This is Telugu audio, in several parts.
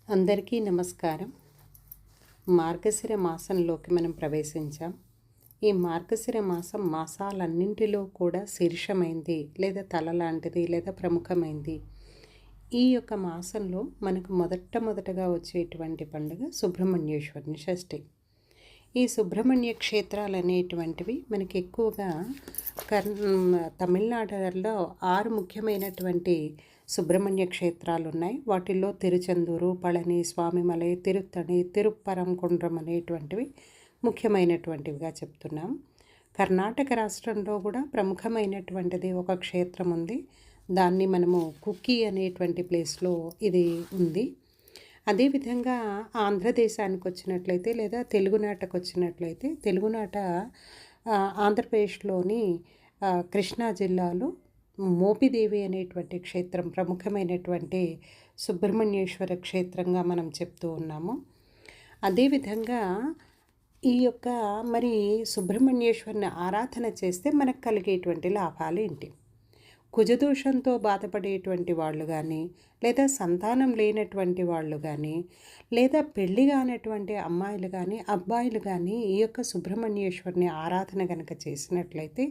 అందరికీ నమస్కారం. మార్గశిర మాసంలోకి మనం ప్రవేశించాం. ఈ మార్గశిర మాసం మాసాలన్నింటిలో కూడా శీర్షమైంది, లేదా తల లాంటిది, లేదా ప్రముఖమైంది. ఈ యొక్క మాసంలో మనకు మొదటగా వచ్చేటువంటి పండుగ సుబ్రహ్మణ్యేశ్వరుని షష్ఠి. ఈ సుబ్రహ్మణ్య క్షేత్రాలు అనేటువంటివి మనకి ఎక్కువగా తమిళనాడులో 6 ముఖ్యమైనటువంటి సుబ్రహ్మణ్య క్షేత్రాలు ఉన్నాయి. వాటిల్లో తిరుచెందూరు, పళని, స్వామిమలై, తిరుత్తణి, తిరుప్పరంకుండ్రం అనేటువంటివి ముఖ్యమైనటువంటివిగా చెప్తున్నాం. కర్ణాటక రాష్ట్రంలో కూడా ప్రముఖమైనటువంటిది ఒక క్షేత్రం ఉంది. దాన్ని మనము కుక్కి అనేటువంటి ప్లేస్లో ఇది ఉంది. అదేవిధంగా ఆంధ్రదేశానికి వచ్చినట్లయితే, లేదా తెలుగునాటకు వచ్చినట్లయితే, తెలుగునాట ఆంధ్రప్రదేశ్లోని కృష్ణా జిల్లాలో మోపిదేవి అనేటువంటి క్షేత్రం ప్రముఖమైనటువంటి సుబ్రహ్మణ్యేశ్వర క్షేత్రంగా మనం చెప్తూ ఉన్నాము. అదేవిధంగా ఈ యొక్క సుబ్రహ్మణ్యేశ్వరుని ఆరాధన చేస్తే మనకు కలిగేటువంటి లాభాలు ఏంటి? కుజదోషంతో బాధపడేటువంటి వాళ్ళు కానీ, లేదా సంతానం లేనటువంటి వాళ్ళు కానీ, లేదా పెళ్ళి కానటువంటి అమ్మాయిలు కానీ, అబ్బాయిలు కానీ ఈ యొక్క సుబ్రహ్మణ్యేశ్వరుని ఆరాధన కనుక చేసినట్లయితే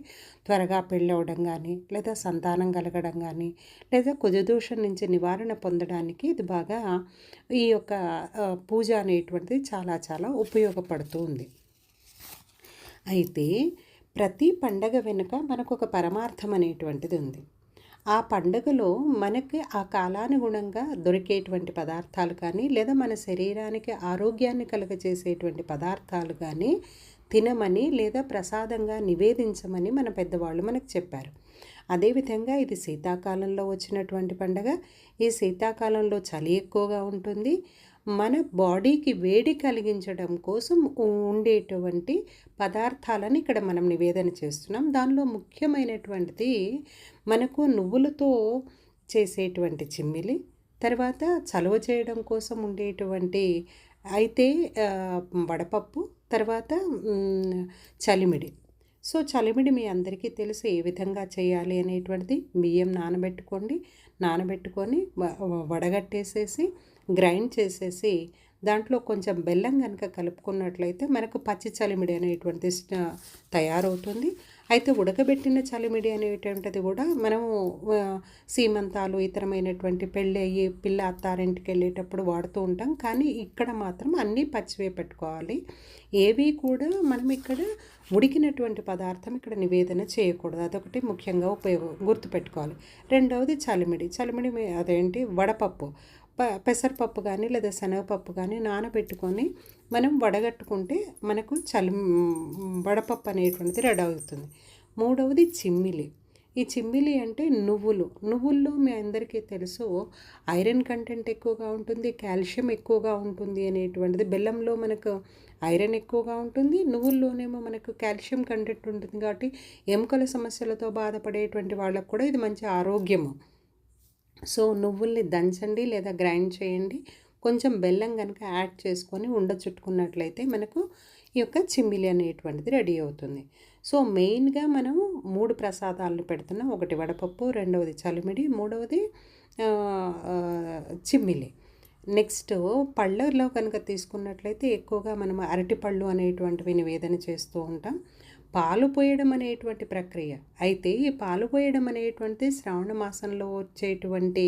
త్వరగా పెళ్ళవడం కానీ, లేదా సంతానం కలగడం కానీ, లేదా కుజదోషం నుంచి నివారణ పొందడానికి ఇది బాగా ఈ యొక్క పూజ అనేటువంటిది చాలా చాలా ఉపయోగపడుతూ ఉంది. అయితే ప్రతి పండగ వెనుక మనకు ఒక పరమార్థం అనేటువంటిది ఉంది. ఆ పండుగలో మనకి ఆ కాలానుగుణంగా దొరికేటువంటి పదార్థాలు కానీ, లేదా మన శరీరానికి ఆరోగ్యాన్ని కలుగజేసేటువంటి పదార్థాలు కానీ తినమని, లేదా ప్రసాదంగా నివేదించమని మన పెద్దవాళ్ళు మనకు చెప్పారు. అదేవిధంగా ఇది శీతాకాలంలో వచ్చినటువంటి పండుగ. ఈ శీతాకాలంలో చలి ఎక్కువగా ఉంటుంది. మన బాడీకి వేడి కలిగించడం కోసం ఉండేటువంటి పదార్థాలను ఇక్కడ మనం నివేదన చేస్తున్నాం. దానిలో ముఖ్యమైనటువంటిది మనకు నువ్వులతో చేసేటువంటి చిమ్మిలి, తర్వాత చలువ చేయడం కోసం ఉండేటువంటి అయితే వడపప్పు, తర్వాత చలిమిడి. సో చలిమిడి మీ అందరికీ తెలుసు ఏ విధంగా చేయాలి అనేటువంటిది. బియ్యం నానబెట్టుకొని వడగట్టేసేసి గ్రైండ్ చేసేసి దాంట్లో కొంచెం బెల్లం కనుక కలుపుకున్నట్లయితే మనకు పచ్చి చలిమిడి అనేటువంటిది తయారవుతుంది. అయితే ఉడకబెట్టిన చలిమిడి అనేటువంటిది కూడా మనము సీమంతాలు, ఇతరమైనటువంటి పెళ్ళి అయ్యి పిల్ల అత్తారింటికి వెళ్ళేటప్పుడు వాడుతూ ఉంటాం. కానీ ఇక్కడ మాత్రం అన్నీ పచ్చివే పెట్టుకోవాలి. ఏవి కూడా మనం ఇక్కడ ఉడికినటువంటి పదార్థం ఇక్కడ నివేదన చేయకూడదు. అదొకటి ముఖ్యంగా గుర్తుపెట్టుకోవాలి. రెండవది చలిమిడి అదేంటి వడపప్పు, పెసరపప్పు కానీ, లేదా శనగపప్పు కానీ నానబెట్టుకొని మనం వడగట్టుకుంటే మనకు వడపప్పు అనేటువంటిది రెడీ అవుతుంది. మూడవది చిమ్మిలి. ఈ చిమ్మిలి అంటే నువ్వుల్లో మీ అందరికీ తెలుసు ఐరన్ కంటెంట్ ఎక్కువగా ఉంటుంది, కాల్షియం ఎక్కువగా ఉంటుంది అనేటువంటిది. బెల్లంలో మనకు ఐరన్ ఎక్కువగా ఉంటుంది, నువ్వుల్లోనేమో మనకు కాల్షియం కంటెంట్ ఉంటుంది. కాబట్టి ఎముకల సమస్యలతో బాధపడేటువంటి వాళ్ళకు కూడా ఇది మంచి ఆరోగ్యము. సో నువ్వుల్ని దంచండి, లేదా గ్రైండ్ చేయండి. కొంచెం బెల్లం కనుక యాడ్ చేసుకొని చుట్టుకున్నట్లయితే మనకు ఈ యొక్క చిమ్మిలి అనేటువంటిది రెడీ అవుతుంది. సో మెయిన్గా మనం 3 ప్రసాదాలను పెడుతున్నాం. ఒకటి వడపప్పు, రెండవది చలిమిడి, మూడవది చిమ్మిలి. నెక్స్ట్ పళ్ళలో కనుక తీసుకున్నట్లయితే ఎక్కువగా మనం అరటిపళ్ళు అనేటువంటివి నివేదన చేస్తూ ఉంటాం. పాలు పోయడం అనేటువంటి ప్రక్రియ. అయితే ఈ పాలు పోయడం అనేటువంటి శ్రావణ మాసంలో వచ్చేటువంటి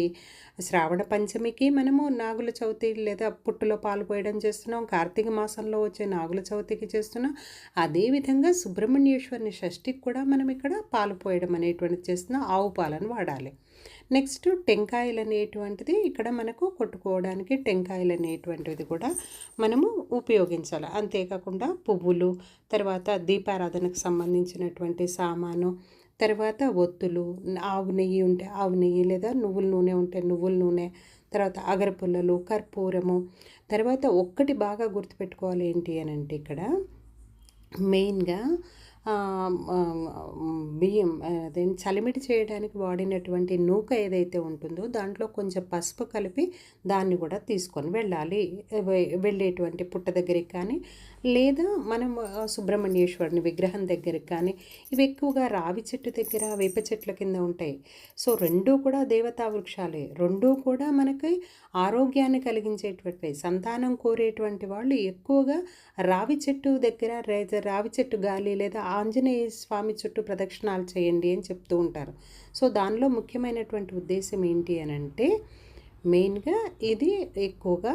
శ్రావణ పంచమికి మనము నాగుల చవితి లేదా పుట్టులో పాలు పోయడం చేస్తున్నాం. కార్తీక మాసంలో వచ్చే నాగుల చవితికి చేస్తున్నాం. అదేవిధంగా సుబ్రహ్మణ్యేశ్వరుని షష్ఠికి కూడా మనం ఇక్కడ పాలు పోయడం అనేటువంటిది చేస్తున్నాం. ఆవు పాలను వాడాలి. నెక్స్ట్ టెంకాయలు అనేటువంటిది ఇక్కడ మనకు కొట్టుకోవడానికి టెంకాయలు అనేటువంటిది కూడా మనము ఉపయోగించాలి. అంతేకాకుండా పువ్వులు, తర్వాత దీపారాధనకు సంబంధించినటువంటి సామాను, తర్వాత ఒత్తులు, ఆవు నెయ్యి ఉంటే ఆవు నెయ్యి, లేదా నువ్వుల నూనె ఉంటే నువ్వుల నూనె, తర్వాత అగరపుల్లలు, కర్పూరము. తర్వాత ఒక్కటి బాగా గుర్తుపెట్టుకోవాలి ఏంటి అని అంటే ఇక్కడ మెయిన్గా బియ్యం అదేంటి చలిమిడి చేయడానికి వాడినటువంటి నూక ఏదైతే ఉంటుందో దాంట్లో కొంచెం పసుపు కలిపి దాన్ని కూడా తీసుకొని వెళ్ళాలి. వెళ్ళేటువంటి పుట్ట దగ్గరికి కానీ లేదా మనం సుబ్రహ్మణ్యేశ్వరుని విగ్రహం దగ్గరికి కానీ, ఇవి ఎక్కువగా రావి చెట్టు దగ్గర వేప చెట్ల కింద ఉంటాయి. సో రెండూ కూడా దేవతా వృక్షాలే, రెండూ కూడా మనకి ఆరోగ్యాన్ని కలిగించేటువంటి, సంతానం కోరేటువంటి వాళ్ళు ఎక్కువగా రావి చెట్టు దగ్గర రావి చెట్టు గాలి లేదా ఆంజనేయ స్వామి చుట్టూ ప్రదక్షిణాలు చేయండి అని చెప్తూ ఉంటారు. సో దానిలో ముఖ్యమైనటువంటి ఉద్దేశం ఏంటి అని అంటే, మెయిన్గా ఇది ఎక్కువగా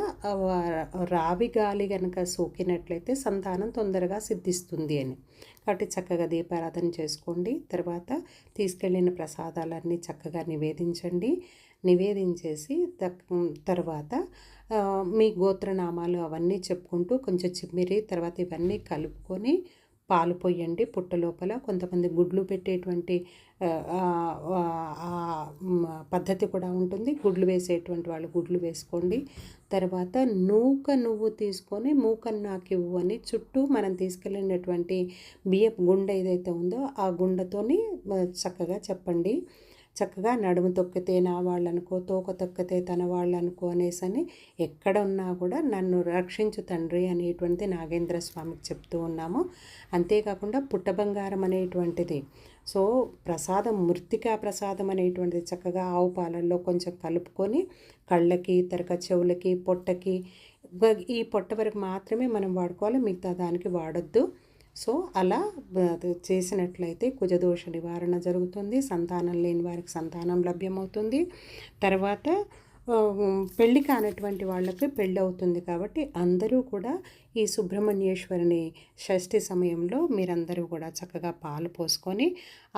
రావి గాలి కనుక సోకినట్లయితే సంతానం తొందరగా సిద్ధిస్తుంది అని. కాబట్టి చక్కగా దీపారాధన చేసుకోండి. తర్వాత తీసుకెళ్ళిన ప్రసాదాలన్నీ చక్కగా నివేదించండి. నివేదించేసి తర్వాత మీ గోత్రనామాలు అవన్నీ చెప్పుకుంటూ కొంచెం చిమ్మిరి తర్వాత ఇవన్నీ కలుపుకొని పాలు పొయ్యండి పుట్ట లోపల. కొంతమంది గుడ్లు పెట్టేటువంటి పద్ధతి కూడా ఉంటుంది. గుడ్లు వేసేటువంటి వాళ్ళు గుడ్లు వేసుకోండి. తర్వాత నువ్వు తీసుకొని మూకన్నాకివ్వు అని చుట్టూ మనం తీసుకెళ్ళినటువంటి బియ్యపు గుండె ఏదైతే ఉందో ఆ గుండెతోని చక్కగా చెప్పండి. చక్కగా నడుము తొక్కితే నా వాళ్ళనుకో, తోక తొక్కితే తన వాళ్ళనుకో అనేసని ఎక్కడ ఉన్నా కూడా నన్ను రక్షించు తండ్రి అనేటువంటి నాగేంద్ర స్వామికి చెప్తూ ఉన్నాము. అంతేకాకుండా పుట్ట బంగారం అనేటువంటిది, సో ప్రసాదం మృత్తికా ప్రసాదం అనేటువంటిది చక్కగా ఆవు పాలల్లో కొంచెం కలుపుకొని కళ్ళకి తర్వాత చెవులకి పొట్టకి ఈ పొట్ట వరకు మాత్రమే మనం వాడుకోవాలి, మిగతా దానికి వాడొద్దు. సో అలా చేసినట్లయితే కుజదోష నివారణ జరుగుతుంది. సంతానం లేని వారికి సంతానం లభ్యమవుతుంది. తర్వాత పెళ్ళి కానటువంటి వాళ్ళకి పెళ్ళి అవుతుంది. కాబట్టి అందరూ కూడా ఈ సుబ్రహ్మణ్యేశ్వరుని షష్ఠి సమయంలో మీరందరూ కూడా చక్కగా పాలు పోసుకొని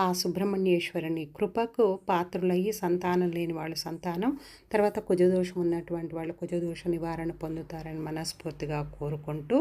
ఆ సుబ్రహ్మణ్యేశ్వరుని కృపకు పాత్రులయ్యి సంతానం లేని వాళ్ళు సంతానం, తర్వాత కుజదోషం ఉన్నటువంటి వాళ్ళు కుజదోష నివారణ పొందుతారని మనస్ఫూర్తిగా కోరుకుంటూ